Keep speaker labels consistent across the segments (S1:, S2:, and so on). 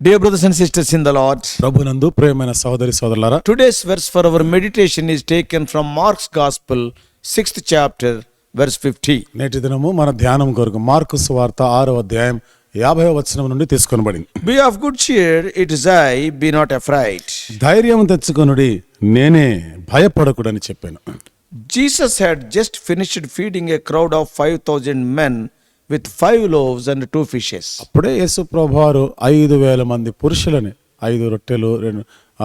S1: Dear brothers and sisters in the Lord,
S2: ప్రభునందు ప్రియమైన సహోదరి సోదరులారా,
S1: today's verse for our meditation is taken from Mark's Gospel, 6th chapter, verse 50.
S2: నేటి దినము మన ధ్యానం కొరకు మార్కు సువార్త 6వ అధ్యాయం 50వ వచనం నుండి తీసుకొనబడింది.
S1: Be of good cheer, it is I, be not afraid.
S2: ధైర్యం తెచ్చుకొనుడి, నేనే, భయపడకుడని చెప్పాను.
S1: Jesus had just finished feeding a crowd of 5,000 men with 5 loaves and 2 fishes.
S2: అప్పుడే యేసు ప్రభువారు 5,000 మంది పురుషులని 5 రొట్టెలు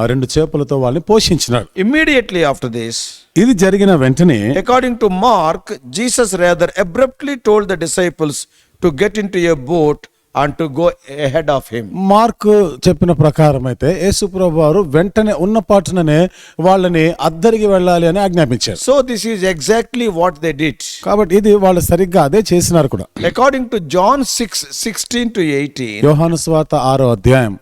S2: 2 చేపలతో వాళ్ళని పోషించినాడు.
S1: Immediately after this,
S2: ఇది జరిగిన వెంటనే
S1: according to Mark, Jesus rather abruptly told the disciples to get into a boat and to go ahead of him.
S2: Mark చెప్పిన ప్రకారం అయితే యేసు ప్రభువారు వెంటనే ఉన్న పాటుననే వాళ్ళని అద్దరికి వెళ్ళాలి అని ఆజ్ఞాపించారు.
S1: So this is exactly what they did.
S2: కాబట్టి ఇది వాళ్ళు సరిగ్గా అదే చేసినారు కూడా.
S1: According to John 6:16 to 18,
S2: యోహాను సువార్త 6వ అధ్యాయం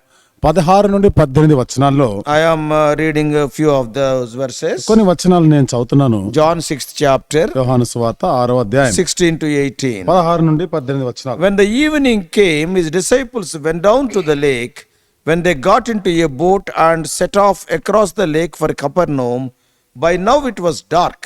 S2: 16 నుండి 18 వచనాల్లో
S1: I am reading a few of those verses.
S2: కొన్ని వచనాలు నేను చదువుతున్నాను.
S1: John 6th chapter,
S2: యోహాను సువార్త 6వ అధ్యాయం
S1: 16 to 18.
S2: 16 నుండి 18 వచనాలు.
S1: When the evening came, his disciples went down to the lake. When they got into a boat and set off across the lake for Capernaum, by now it was dark,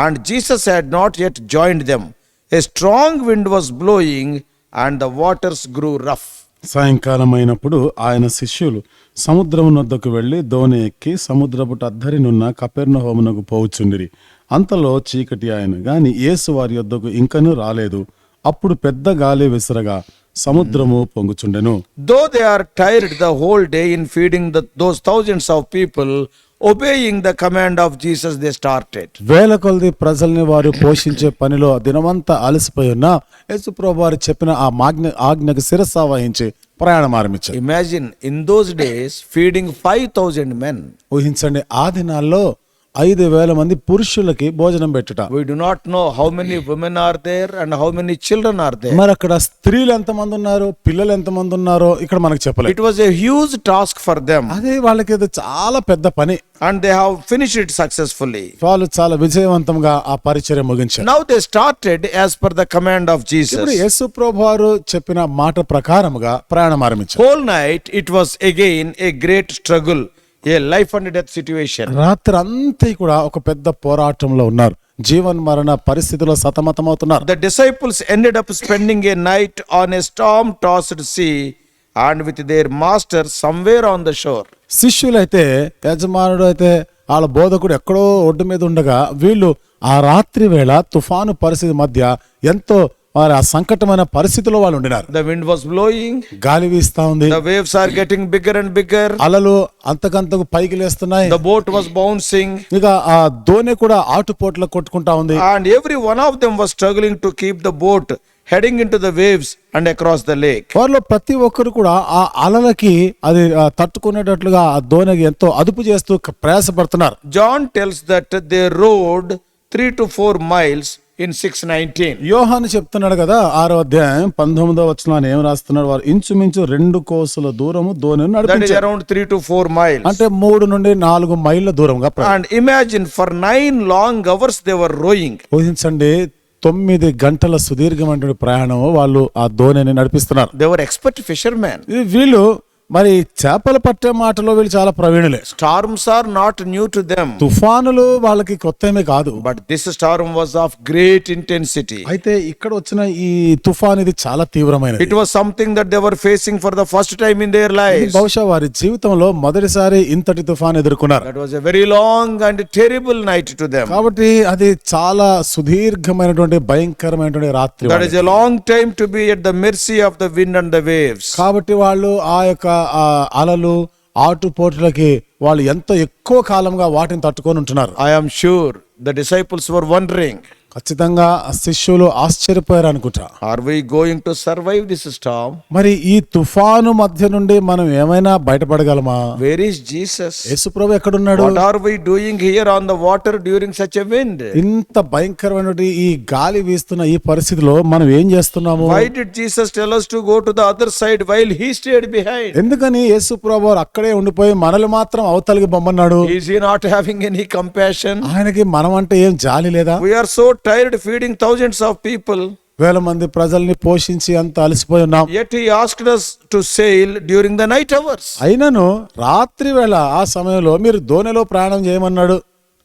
S1: and Jesus had not yet joined them. A strong wind was blowing, and the waters grew rough.
S2: సాయంకాలం అయినప్పుడు ఆయన శిష్యులు సముద్రము నొద్దకు వెళ్లి దోణి ఎక్కి సముద్రపుట అద్దరినున్న కపెర్నహూమునకు పోవుచుండిరి. అంతలో చీకటి ఆయన గాని యేసు వారి యొద్దకు ఇంకనూ రాలేదు. అప్పుడు పెద్ద గాలి విసరగా సముద్రము పొంగుచుండెను.
S1: Though they are tired the whole day in feeding those thousands of people, obeying the command of Jesus, they started.
S2: వేల కొలది ప్రజల్ని వారు పోషించే పనిలో దినమంతా అలసిపోయి ఉన్నా యేసు ప్రభువు వారు చెప్పిన ఆ ఆజ్ఞకు శిరస్సు వహించి ప్రయాణం ఆరంభించారు.
S1: Imagine in those days feeding 5,000 men.
S2: ఊహించండి, ఆ దినాల్లో 5,000 మంది పురుషులకి భోజనం పెట్టుట.
S1: We do not know how many women are there and how many children are there.
S2: మరి అక్కడ స్త్రీలు ఎంతమంది ఉన్నారు, పిల్లలు ఎంతమంది ఉన్నారో ఇక్కడ మనకు చెప్పలేదు.
S1: It was a huge task for them,
S2: అదే వాళ్ళకి ఇది చాలా పెద్ద పని.
S1: and they have finished it successfully.
S2: వాళ్ళు చాలా విజయవంతంగా ఆ పరిచర్య ముగించారు.
S1: Now they started as per the command of
S2: ఇప్పుడు
S1: Jesus.
S2: యేసు ప్రభువారు చెప్పిన మాట ప్రకారముగా ప్రయాణం ఆరంభించారు.
S1: Whole night it was again a great struggle, a life and death situation.
S2: రాత్రి అంతా కూడా ఒక పెద్ద పోరాటంలో ఉన్నారు. జీవన్ మరణ పరిస్థితిలో సతమతమవుతున్నారు.
S1: The disciples ended up spending a night on a storm-tossed sea and with their master somewhere on the shore.
S2: శిష్యులైతే యజమానుడు అయితే వాళ్ళ బోధకుడు ఎక్కడో ఒడ్డు మీద ఉండగా వీళ్ళు ఆ రాత్రి వేళ తుఫాను పరిస్థితి మధ్య ఎంతో వారి ఆ సంకటమైన పరిస్థితిలో వాళ్ళు ఉండినారు.
S1: The wind was blowing,
S2: గాలి వీస్తా ఉంది,
S1: the waves are getting bigger and bigger,
S2: అలలు అంతకంతకు పైకి లేస్తున్నాయి,
S1: the boat was bouncing,
S2: ఇక ఆ దోణి కూడా ఆటుపోట్ల కొట్టుకుంటా ఉంది.
S1: and every one of them was struggling to keep the boat heading into the waves and across the lake.
S2: వారిలో ప్రతి ఒక్కరు కూడా ఆ అలలకి అది తట్టుకునేటట్లుగా ఆ దోణికి ఎంతో అదుపు చేస్తూ ప్రయాసపడుతున్నారు.
S1: John tells that they rowed 3 to 4 miles in 6:19.
S2: యోహాను చెప్తున్నాడు కదా 6వ అధ్యాయం 19వ వచనాన్ని ఏం రాస్తున్నాడు, వారు ఇంచుమించు 2 కోసుల దూరము దోణిని
S1: That is
S2: నడిపించారు.
S1: around 3 to 4 miles.
S2: అంటే 3 నుండి 4 మైళ్ళ దూరంగా
S1: And imagine for 9 long hours they were rowing.
S2: ఊహించండి, 9 గంటల సుదీర్ఘమైన ప్రయాణం వాళ్ళు ఆ దోణిని నడిపిస్తున్నారు.
S1: They were expert fishermen.
S2: వీళ్ళు మరి చేపలు పట్టే మాటలో వీళ్ళు చాలా ప్రవీణులే.
S1: Storms are not new to them,
S2: తుఫానులు వాళ్ళకి కొత్తమే కాదు.
S1: but this storm was of great intensity.
S2: అయితే ఇక్కడ వచ్చిన ఈ తుఫాన్ ఇది చాలా తీవ్రమైనది.
S1: It was something that they were facing for the first time in their
S2: ఇది
S1: lives.
S2: బహుశా వారి జీవితంలో మొదటిసారి ఇంతటి తుఫాన్ ఎదుర్కొన్నారు.
S1: That was a very long and terrible night to them.
S2: కాబట్టి అది చాలా సుదీర్ఘమైనటువంటి భయంకరమైనటువంటి రాత్రి.
S1: That is a long time to be at the mercy of the wind and the waves.
S2: కాబట్టి వాళ్ళు ఆ యొక్క అలలు ఆటుపోట్లకి వాళ్ళు ఎంతో ఎక్కువ కాలంగా వాటిని తట్టుకొని ఉంటున్నారు.
S1: I am sure the disciples were wondering,
S2: ఖచ్చితంగా శిష్యులు ఆశ్చర్యపోయారు అనుకుంటా.
S1: are we going to survive this storm?
S2: మరి ఈ తుఫాను మధ్య నుండి మనం ఏమైనా బయటపడగలమా?
S1: Where is Jesus?
S2: యేసుప్రభు ఎక్కడున్నాడు?
S1: What are we doing here on the water during such a wind?
S2: ఇంత భయంకరమైనటువంటి ఈ గాలి వీస్తున్న ఈ పరిస్థితిలో మనం ఏం చేస్తున్నాము?
S1: Why did Jesus tell us to go to the other side while he stayed behind?
S2: ఎందుకని యేసుప్రభు అక్కడే ఉండిపోయి మనల్ని మాత్రం అవతలికి బొమ్మన్నాడు?
S1: Is he not having any compassion?
S2: ఆయనకి మనం అంటే ఏం జాలి లేదా?
S1: We are so tired feeding thousands of people.
S2: వేల మంది ప్రజల్ని పోషించి అంత అలసిపోయి ఉన్నాం.
S1: Yet he asked us to sail during the night hours.
S2: అయినను రాత్రి వేళ ఆ సమయంలో మీరు దోణిలో ప్రయాణం చేయమన్నాడు.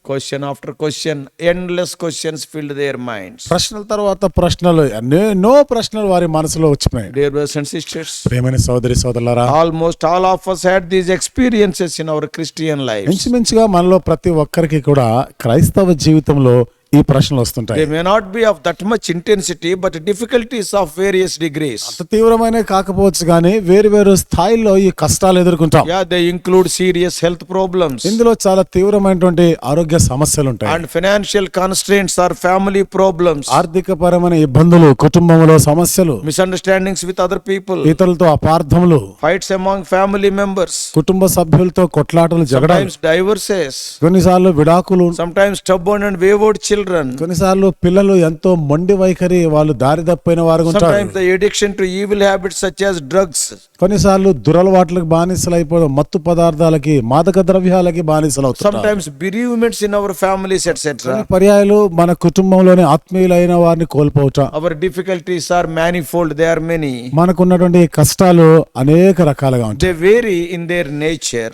S1: Question after question, endless questions filled their minds.
S2: ప్రశ్నల తర్వాత ప్రశ్నలు, ఎన్నో ప్రశ్నలు వారి మనసులో వచ్చినాయి.
S1: Dear brothers and sisters,
S2: ప్రేమైన సోదరి సోదరులారా,
S1: almost all of us had these experiences in our Christian lives.
S2: ఇంచుమించుగా మనలో ప్రతి ఒక్కరికి కూడా క్రైస్తవ జీవితంలో ఈ ప్రశ్నలు వస్తుంటాయి.
S1: They may not be of that much intensity, but difficulties of various degrees.
S2: అంత తీవ్రమైన కాకపోవచ్చు కానీ వేరు స్థాయిల్లో ఈ కష్టాలు ఎదుర్కొంటాం.
S1: Yeah, they include serious health problems
S2: ఇందులో చాలా తీవ్రమైనటువంటి ఆరోగ్య సమస్యలు ఉంటాయి.
S1: and financial constraints or family problems,
S2: ఆర్థిక పరమైన ఇబ్బందులు, కుటుంబంలో సమస్యలు,
S1: misunderstandings with other people,
S2: ఇతరులతో అపార్థములు,
S1: fights among family members,
S2: కుటుంబ సభ్యులతో కొట్లాటలు, జగడాలు,
S1: sometimes divorces,
S2: కొన్నిసార్లు విడాకులు,
S1: sometimes stubborn and wayward children,
S2: కొన్నిసార్లు పిల్లలు ఎంతో మొండి వైఖరి, వాళ్ళు దారి తప్పిన వారు ఉంటారు.
S1: sometimes the addiction to evil habits such as drugs,
S2: కొన్నిసార్లు దురలవాట్లకు బానిసలైపోవడం, మత్తు పదార్థాలకి, మాదక ద్రవ్యాలకి బానిసలవుతారు.
S1: sometimes bereavements in our families, etc.
S2: పర్యాయాలు మన కుటుంబంలోని ఆత్మీయులైన వారిని కోల్పోవట.
S1: Our difficulties are manifold, they are many.
S2: మనకున్నటువంటి కష్టాలు అనేక రకాలుగా ఉంటాయి.
S1: They vary in their nature.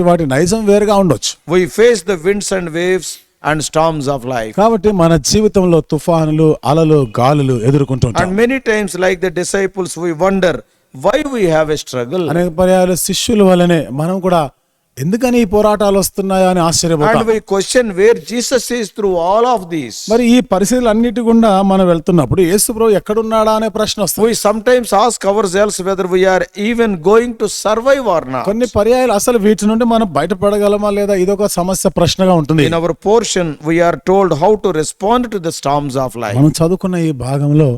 S2: వాటి నైజం వేరుగా ఉండొచ్చు.
S1: We face the winds and waves and storms of life.
S2: కాబట్టి మన జీవితంలో తుఫానులు, అలలు, గాలులు ఎదుర్కొంటుంటాం.
S1: And many times, like the disciples, we wonder why we have a struggle.
S2: అనేక పర్యాయాలు శిష్యుల వలనే మనం కూడా ఎందుకని ఈ పోరాటాలు వస్తున్నాయా అని ఆశ్చర్యపోతాం.
S1: And we question where Jesus is through all of these.
S2: మరి ఈ పరిస్థితులు అన్నిటి గుండా మనం వెళ్తున్నప్పుడు యేసు ప్రభువు ఎక్కడున్నాడా అనే ప్రశ్న వస్తుంది.
S1: We sometimes ask ourselves whether we are even going to survive or not.
S2: కొన్ని పర్యాయాలు అసలు వీటి నుండి మనం బయటపడగలమా లేదా, ఇదొక సమస్య ప్రశ్నగా ఉంటుంది.
S1: In our portion, we are told how to respond to the storms of life.
S2: మనం చదువుకున్న ఈ భాగంలో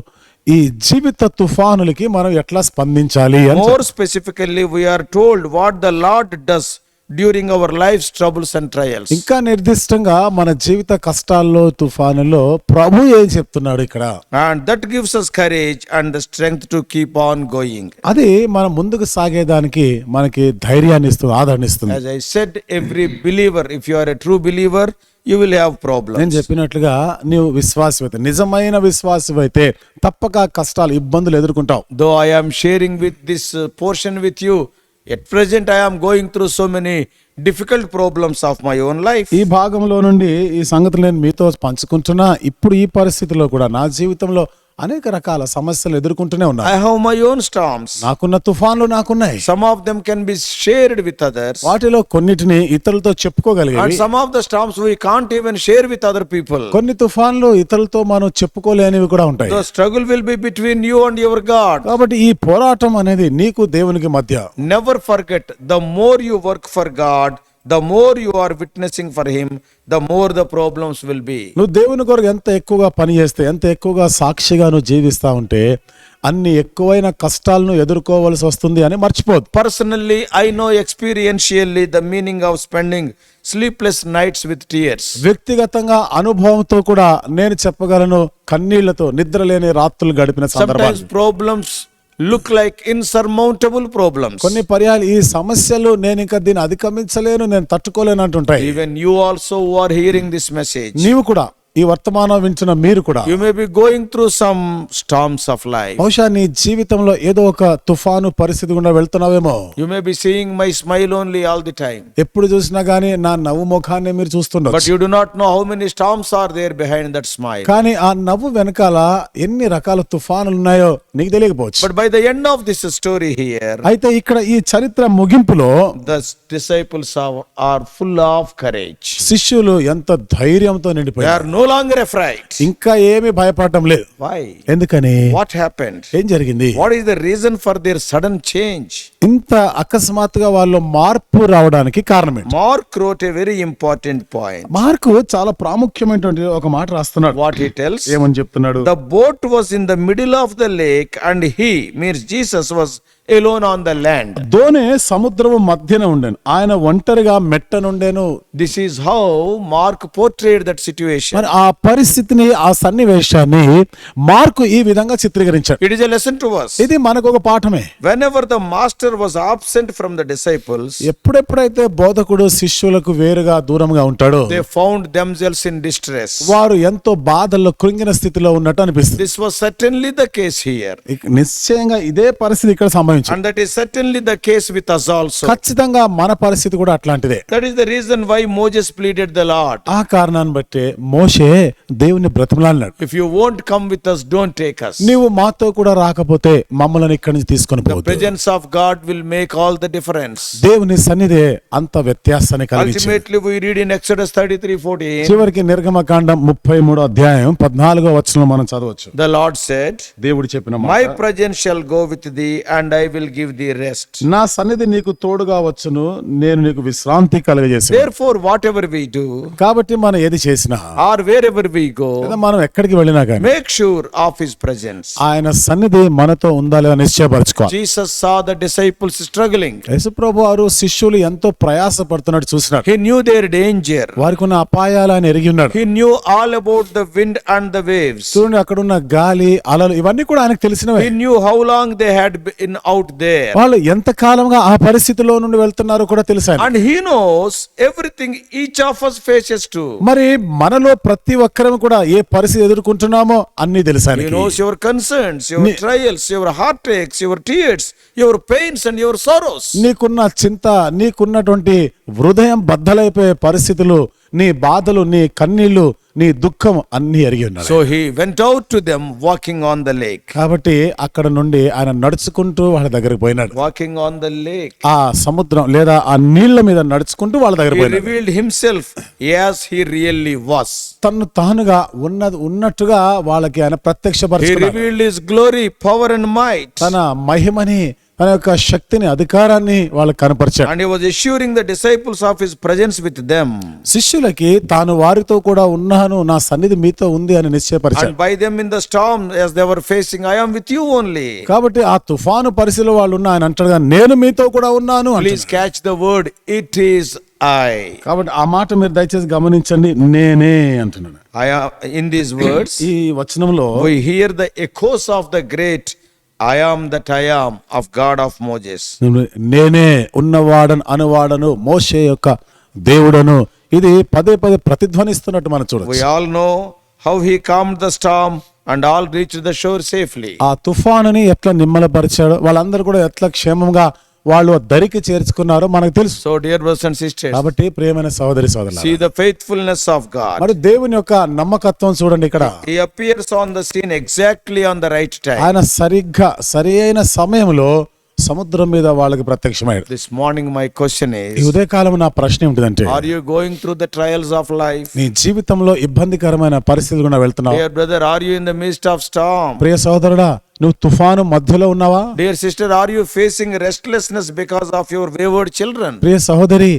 S2: ఈ జీవిత తుఫానులకి మనం ఎట్లా స్పందించాలి అని
S1: More specifically, we are told what the Lord does during our life's troubles and trials.
S2: ఇంకా నిర్దిష్టంగా మన జీవిత కష్టాల్లో, తుఫానుల్లో ప్రభు ఏం చెప్తున్నాడు ఇక్కడ.
S1: And that gives us courage and the strength to keep on going.
S2: అది మనం ముందుకు సాగేదానికి మనకి ధైర్యాన్ని ఇస్తుంది, ఆదరణ ఇస్తుంది.
S1: As I said, every believer, if you are a true believer, you will have problems.
S2: నేను చెప్పినట్లుగా నీవు విశ్వాసమైతే, నిజమైన విశ్వాసమైతే తప్పక కష్టాలు, ఇబ్బందులు ఎదుర్కొంటావు.
S1: Though I am sharing with this portion with you, at present I am going through so many difficult problems of my own life.
S2: ఈ భాగంలో నుండి ఈ సంగతులు నేను మీతో పంచుకుంటున్నా. ఇప్పుడు ఈ పరిస్థితిలో కూడా నా జీవితంలో అనేక రకాల సమస్యలు ఎదుర్కొంటూనే ఉన్నా.
S1: I have my own storms.
S2: నాకున్న తుఫాన్లు నాకున్నాయి.
S1: Some of them can be shared with others.
S2: వాటిలో కొన్నిటిని ఇతరులతో చెప్పుకోగలిగేవి.
S1: And some of the storms we can't even share with other people.
S2: కొన్ని తుఫాన్లు ఇతరులతో మనం చెప్పుకోలేనివి కూడా ఉంటాయి.
S1: The struggle will be between you and your God.
S2: కాబట్టి ఈ పోరాటం అనేది నీకు దేవునికి మధ్య.
S1: Never forget, the more you work for God, the more you are witnessing for Him, the more the problems will be.
S2: నువ్వు దేవుని కొరకు ఎంత ఎక్కువగా పని చేస్తే, ఎంత ఎక్కువగా సాక్షిగా నువ్వు జీవిస్తా ఉంటే అన్ని ఎక్కువైన కష్టాలను ఎదుర్కోవాల్సి వస్తుంది అని మర్చిపోదు.
S1: Personally, I know experientially the meaning of spending sleepless nights with tears.
S2: వ్యక్తిగతంగా అనుభవంతో కూడా నేను చెప్పగలను, కన్నీళ్లతో నిద్రలేని రాత్రులు గడిపిన
S1: Sometimes
S2: సందర్భాలు.
S1: problems look like insurmountable problems.
S2: కొన్ని పర్యాలు ఈ సమస్యలు నేను ఇంకా దీన్ని అధిగమించలేను, నేను తట్టుకోలేను అంటుంటాయి.
S1: Even you also who are hearing this message,
S2: నీవు కూడా, ఈ వర్తమానం వింటున్న మీరు కూడా
S1: you may be going through some storms of life.
S2: బహుశా నీ జీవితంలో ఏదో ఒక తుఫాను పరిస్థితి గుండా వెళ్తున్నావేమో.
S1: You may be seeing my smile only all the time,
S2: ఎప్పుడు చూసినా గానీ నా నవ్వు ముఖాన్ని మీరు
S1: but
S2: చూస్తుండొచ్చు.
S1: you do not know how many storms are there behind that smile.
S2: కానీ ఆ నవ్వు వెనకాల ఎన్ని రకాల తుఫానులు ఉన్నాయో నీకు తెలియకపోవచ్చు.
S1: But by the end of this story here,
S2: అయితే ఇక్కడ ఈ చరిత్ర ముగింపులో
S1: the disciples are full of courage.
S2: శిష్యులు ఎంత ధైర్యంతో
S1: They
S2: నిండిపోయారు.
S1: are no longer afraid.
S2: ఇంకా ఏమీ భయపడటం లేదు.
S1: Why?
S2: ఎందుకని?
S1: What happened?
S2: ఏం జరిగింది?
S1: What is the reason for their sudden change?
S2: ఇంత అకస్మాత్తుగా వాళ్ళు మార్పు రావడానికి కారణం ఏంటి?
S1: Mark wrote a very important point.
S2: Mark చాలా ప్రాముఖ్యమైనటువంటి ఒక మాట రాస్తున్నాడు.
S1: What he tells?
S2: ఏమని చెప్తున్నాడు?
S1: The boat was in the middle of the lake and he, means Jesus, was alone on the land.
S2: దోణి సముద్రము మధ్యన ఉండెను, ఆయన ఒంటరిగా మెట్టనుండెను.
S1: This is how Mark portrayed that situation.
S2: మరి ఆ పరిస్థితిని, ఆ సన్నివేశాన్ని మార్కు ఈ విధంగా చిత్రీకరించాడు.
S1: It is a lesson to us.
S2: ఇది మనకు ఒక పాఠమే.
S1: Whenever the master was absent from the disciples,
S2: ఎప్పుడెప్పుడైతే బోధకుడు శిష్యులకు వేరుగా దూరంగా ఉంటాడో
S1: they found themselves in distress.
S2: వారు ఎంతో బాధల్లో కృంగిన స్థితిలో ఉన్నట్టు అనిపిస్తుంది.
S1: This was certainly the case here.
S2: నిశ్చయంగా ఇదే పరిస్థితి ఇక్కడ సంభవించింది.
S1: And that is certainly the case with us also.
S2: ఖచ్చితంగా మన పరిస్థితి కూడా అట్లాంటిదే.
S1: That is the reason why Moses pleaded the Lord.
S2: ఆ కారణాన్ని బట్టి మోషే దేవుని బ్రతిమలాడినాడు.
S1: If you won't come with us, don't take us.
S2: నీవు మాతో కూడా రాకపోతే మమ్మల్ని ఇక్కడి నుంచి తీసుకొని
S1: The
S2: పోవద్దు.
S1: presence of God will make all the difference.
S2: దేవుని సన్నిధే అంత వ్యత్యాసాన్ని కలిగించింది.
S1: Ultimately, we read in Exodus 33:14.
S2: చివరికి నిర్గమకాండం 33వ అధ్యాయం 14వ వచనం మనం చదవచ్చు.
S1: The Lord said,
S2: దేవుడు చెప్పిన మాట,
S1: my presence shall go with thee, and I will give thee rest.
S2: నా సన్నిధి నీకు తోడుగా వచ్చును, నేను నీకు విశ్రాంతి కలుగజేసాను.
S1: Therefore, whatever we do,
S2: కాబట్టి మనం ఏది చేసినా
S1: or wherever we go,
S2: లేదా మనం ఎక్కడికి వెళ్ళినా కానీ
S1: make sure of his presence.
S2: ఆయన సన్నిధి మనతో ఉందా లేదా నిశ్చయపరచుకోవాలి.
S1: Jesus saw the disciples struggling.
S2: యేసుప్రభు వారు శిష్యులు ఎంతో ప్రయాసపడుతున్నట్టు చూసినాడు.
S1: He knew their danger.
S2: వారికి ఉన్న అపాయాలు ఆయన ఎరిగి ఉన్నాడు.
S1: He knew all about the wind and the waves.
S2: చూడండి, అక్కడ ఉన్న గాలి, అలలు ఇవన్నీ కూడా ఆయనకు తెలిసినవే.
S1: He knew how long they had been out there.
S2: వాళ్ళు ఎంత కాలంగా ఆ పరిస్థితిలో నుండి వెళ్తున్నారో కూడా తెలుసు ఆయనకు.
S1: And he knows everything each of us faces too.
S2: మరి మనలో ప్రతి ఒక్కరం కూడా ఏ పరిస్థితి ఎదుర్కొంటున్నామో అన్ని తెలుసు
S1: He
S2: ఆయనకి.
S1: knows your concerns, your trials, your heartaches, your tears, your pains and your sorrows.
S2: నీకున్న చింత, నీకున్నటువంటి హృదయం బద్దలైపోయే పరిస్థితులు, నీ బాధలు, నీ కన్నీళ్లు, నీ దుఃఖం అన్ని ఎరిగి ఉన్నాడు.
S1: So he went out to them walking on the lake.
S2: కాబట్టి అక్కడ నుండి ఆయన నడుచుకుంటూ వాళ్ళ దగ్గరికి పోయినాడు.
S1: Walking on the lake.
S2: ఆ సముద్రం లేదా ఆ నీళ్ల మీద నడుచుకుంటూ వాళ్ళ దగ్గర
S1: He
S2: పోయినాడు.
S1: revealed himself as he really was.
S2: తను తానుగా ఉన్నట్టుగా వాళ్ళకి ఆయన
S1: He
S2: ప్రత్యక్షపరచుకున్నాడు.
S1: revealed his glory, power and might.
S2: తన మహిమని, తన యొక్క శక్తిని, అధికారాన్ని వాళ్ళకి కనపరిచాడు.
S1: And he was assuring the disciples of his presence with them.
S2: శిష్యులకి తాను వారితో కూడా ఉన్నాను, నా సన్నిధి మీతో ఉంది అని నిశ్చయపరిచాడు.
S1: And by them in the storm as they were facing, I am with you only.
S2: కాబట్టి ఆ తుఫాను పరిస్థితిలో వాళ్ళు ఉన్న ఆయన అంటాడుగా, నేను మీతో కూడా ఉన్నాను
S1: Please
S2: అంటున్నాడు.
S1: catch the word, it is I.
S2: కాబట్టి ఆ మాట మీరు దయచేసి గమనించండి, నేనే అంటున్నాడు.
S1: I am, in these words,
S2: ఈ వచనంలో
S1: we hear the echoes of the great I am that I am of God of Moses.
S2: నేనే ఉన్నవాడను అనువాడను, మోషే యొక్క దేవుడను, ఇది పదే పదే ప్రతిధ్వనిస్తున్నట్టు మనం
S1: We
S2: చూడొచ్చు.
S1: all know how he calmed the storm and all reached the shore safely.
S2: ఆ తుఫానుని ఎట్లా నిమ్మలపరిచాడో, వాళ్ళందరూ కూడా ఎట్లా క్షేమంగా వాళ్ళు దరికి చేర్చుకున్నారో మనకు తెలుసు.
S1: So dear brothers and sisters,
S2: కాబట్టి ప్రియమైన సహోదరి సోదరులారా,
S1: see the faithfulness of God.
S2: మరి దేవుని యొక్క నమ్మకత్వం చూడండి. ఇక్కడ
S1: He appears on the scene exactly on the right time.
S2: ఆయన సరిగ్గా సరి అయిన సమయంలో సముద్రం మీద వాళ్ళకి ప్రత్యక్షమయ్యాడు.
S1: This morning my question
S2: ఈ
S1: is,
S2: ఉదయకాలం నా ప్రశ్న ఏమిటిదంటే,
S1: are you going through the trials of life?
S2: నీ జీవితంలో ఇబ్బందికరమైన పరిస్థితులు గుండా వెళ్తున్నావు.
S1: Dear brother, are you in the midst of storm?
S2: ప్రియ సహోదరుడా, నువ్వు తుఫాను మధ్యలో ఉన్నావా?
S1: Dear sister, are you facing restlessness because of your wayward children?
S2: ప్రియ సహోదరి,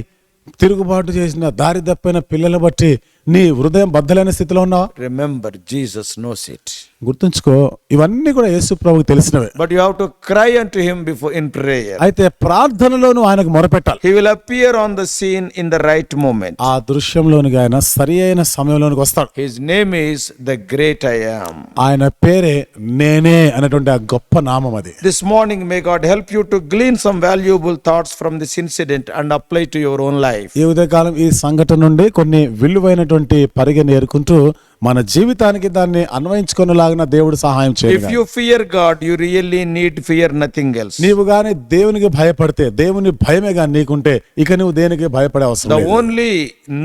S2: తిరుగుబాటు చేసిన దారి తప్పిన పిల్లలు బట్టి నీ హృదయం బద్దలైన స్థితిలో ఉన్నావా?
S1: Remember, Jesus knows it.
S2: గుర్తుంచుకో, ఇవన్నీ కూడా యేసు ప్రభువుకు తెలిసినవే.
S1: But you have to cry unto him before in prayer.
S2: అయితే ప్రార్థనలోను ఆయనకు మొరపెట్టాలి.
S1: He will appear on the scene in the right moment.
S2: ఆ దృశ్యంలోనికి ఆయన సరి అయిన సమయంలోనికి వస్తాడు.
S1: His name is the great I am.
S2: ఆయన పేరే నేనే అనేటువంటి ఆ గొప్ప నామం అది.
S1: This morning may God help you to glean some valuable thoughts from this incident and apply to your own life.
S2: ఈ ఉదయకాలం ఈ సంఘటన నుండి కొన్ని విలువైనటువంటి పరిగణ ఏరుకుంటూ మన జీవితానికి దాన్ని అన్వయించుకునేలాగా దేవుడు సహాయం
S1: If
S2: చేయాలి.
S1: you fear God, you really need fear nothing else.
S2: నీవు గాని దేవునికి భయపడితే, దేవుని భయమే గాని నీకుంటే, ఇక నువ్వు దేనికి భయపడే అవసరం
S1: The
S2: లేదు.
S1: only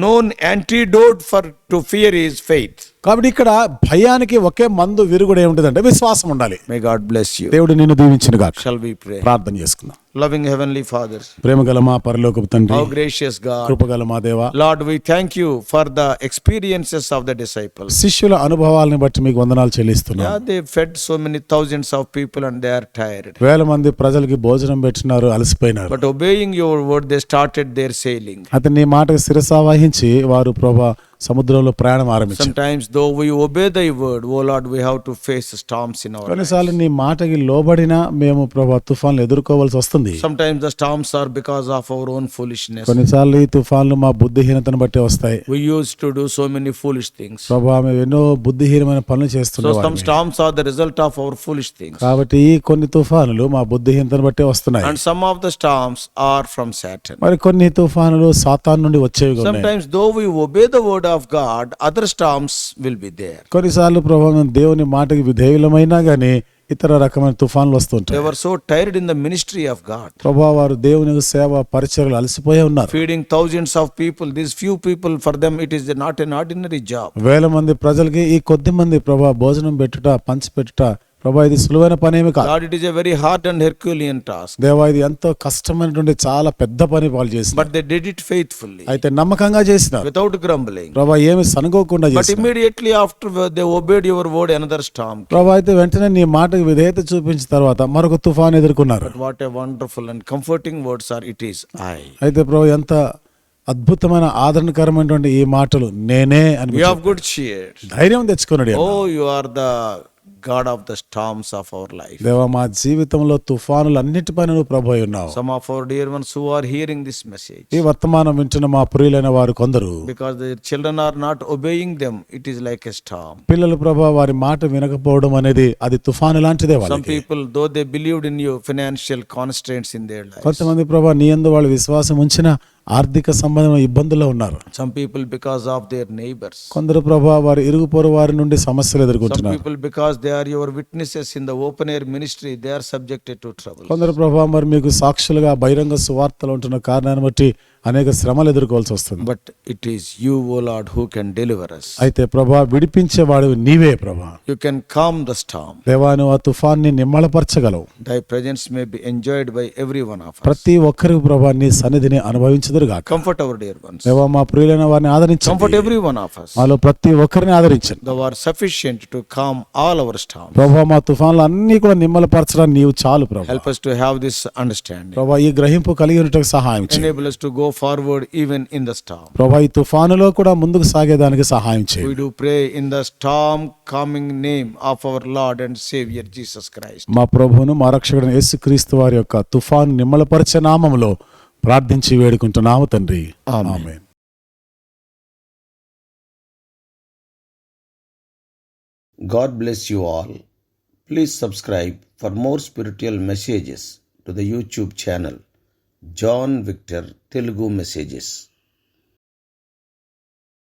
S1: known antidote to fear is faith.
S2: కాబట్టి ఇక్కడ భయానికి ఒకే మందు విరుగుడు ఏముంటదంటే విశ్వాసం ఉండాలి.
S1: May God bless you.
S2: దేవుడు నిన్ను దీవించును గాక.
S1: Shall we pray?
S2: ప్రార్థన చేసుకుందాం.
S1: Loving Heavenly Father,
S2: ప్రేమగల మా పరలోకపు తండ్రి,
S1: how gracious God.
S2: కృపగల మా దేవా,
S1: Lord, we thank you for the experiences of the disciples.
S2: శిష్యుల అనుభవాలను బట్టి మీకు వందనాలు చెల్లిస్తున్నాం.
S1: Yeah, they fed so many thousands of people and they are tired.
S2: వేల మంది ప్రజలకి భోజనం పెట్టినారు, అలసిపోయినారు.
S1: But obeying your word, they started their sailing.
S2: అయితే నీ మాటకు శిరస వహించి వారు ప్రభా సముద్రంలో ప్రయాణం ఆరంభించారు.
S1: Sometimes, though we obey thy word, O Lord, we have to face storms in our lives.
S2: కొన్నిసార్లు నీ మాటకి లోబడినా మేము ప్రభా తుఫాన్లు ఎదుర్కోవాల్సి వస్తుంది.
S1: Sometimes the storms are because of our own foolishness.
S2: కొన్నిసార్లు ఈ తుఫాన్లు మా బుద్ధిహీనతను బట్టి వస్తాయి.
S1: We used to do so many foolish things.
S2: ప్రభా మేము ఎన్నో బుద్ధిహీనమైన పనులు
S1: So
S2: చేస్తున్నాం.
S1: some storms are the result of our foolish things.
S2: కాబట్టి ఈ కొన్ని తుఫానులు మా బుద్ధిహీనతను బట్టి వస్తున్నాయి.
S1: And some of the storms are from Satan.
S2: మరి కొన్ని తుఫానులు సాతాను నుండి వచ్చేవి ఉన్నాయి.
S1: Sometimes, though we obey the word of God, other storms will be there.
S2: కొన్నిసార్లు ప్రభా మేము దేవుని మాటకి విధేయులమైనా గానీ ఇతర రకమైన తుఫాన్లు
S1: They
S2: వస్తుంటాయి.
S1: were so tired in the ministry of God,
S2: ప్రభా వారు దేవుని సేవ పరిచర్యలు అలసిపోయే ఉన్నారు.
S1: feeding thousands of people. These few people, for them, it is not an ordinary job.
S2: వేల మంది ప్రజలకి ఈ కొద్ది మంది ప్రభా భోజనం పెట్టుట పంచిపెట్టుట ప్రభా ఇది సులువైన పనేమి కాదు.
S1: God, it is a very hard and Herculean task.
S2: దేవా ఇది ఎంతో కష్టమైనటువంటి చాలా పెద్ద పని వాళ్ళు చేసింది.
S1: But they did it faithfully,
S2: అయితే నమ్మకంగా చేసినారు.
S1: without grumbling.
S2: ప్రభా ఏమి సనుకోకుండా
S1: But
S2: చేసినారు.
S1: immediately after they obeyed your word, another storm.
S2: ప్రభా అయితే వెంటనే నీ మాటకు విధేయత చూపించిన తర్వాత మరొక తుఫాన్ ఎదుర్కొన్నారు.
S1: But what a wonderful and comforting words are. It is I.
S2: అయితే ప్రభా ఎంత అద్భుతమైన ఆదరణకరమైనటువంటి ఈ మాటలు నేనే అని
S1: We have good cheer.
S2: ధైర్యం తెచ్చుకున్నాడు.
S1: Oh, you are the God of the storms of our life.
S2: దేవా మా జీవితంలో తుఫానులు అన్నిటిపైన నువ్వు ప్రభు అయి ఉన్నావు.
S1: Some of our dear ones who are hearing this message,
S2: ఈ వర్తమానం వింటున్న మా ప్రియులైన వారు కొందరు
S1: because their children are not obeying them, it is like a storm.
S2: పిల్లలు ప్రభా వారి మాట వినకపోవడం అనేది అది తుఫాను లాంటిదే
S1: Some
S2: వాళ్ళకి.
S1: people, though they believed in you, financial constraints in their lives.
S2: కొంతమంది ప్రభా నీ యందు వాళ్ళు విశ్వాసం ఉంచిన ఆర్థిక సంబంధమైన ఇబ్బందుల్లో ఉన్నారు.
S1: Some people because of their neighbors.
S2: కొందరు ప్రభా వారి ఇరుగు పొరుగు వారి నుండి సమస్యలు
S1: Some
S2: ఎదుర్కొంటున్నారు.
S1: people because they are your witnesses in the open air ministry, they are subjected to trouble.
S2: కొందరు ప్రభా మరి మీకు సాక్షులుగా బహిరంగ సువార్తలు ఉంటున్న కారణాన్ని బట్టి అనేక శ్రమలు ఎదుర్కోవాల్సి వస్తుంది.
S1: But it is you, O Lord, who can deliver us.
S2: అయితే ప్రభా విడిపించేవాడు నీవే ప్రభా.
S1: You can calm the storm.
S2: దేవా నువ్వు ఆ తుఫాన్ని నిమ్మళపరచగలవు.
S1: Thy presence may be enjoyed by every one of us.
S2: ప్రతి ఒక్కరికి ప్రభా నీ సన్నిధిని అనుభవించుదురుగాక.
S1: Comfort our dear ones.
S2: దేవా మా ప్రియులైన వారిని
S1: Comfort
S2: ఆదరించండి.
S1: every one of us.
S2: మాలో ప్రతి ఒక్కరిని ఆదరించండి.
S1: Thou art sufficient to calm all our storms.
S2: ప్రభా మా తుఫాన్లు అన్ని కూడా నిమ్మలపరచడానికి నీవు చాలు ప్రభా.
S1: Help us to have this understanding.
S2: ప్రభా ఈ గ్రహింపు కలిగి ఉండటకు సహాయం చేయి.
S1: Enable us to go forward even in the storm.
S2: ప్రభా ఈ తుఫానులో కూడా ముందుకు సాగేదానికి సహాయం చేయి.
S1: We do pray in the storm calming name of our Lord and Savior Jesus Christ.
S2: మా ప్రభువును మా రక్షకుడైన యేసుక్రీస్తు వారి యొక్క తుఫాను నిమ్మలపరిచే నామములో ప్రార్థించి వేడుకుంటున్నాము తండ్రి. ఆమేన్.
S1: God bless you all. Please subscribe for more spiritual messages to the YouTube channel John Victor Telugu Messages.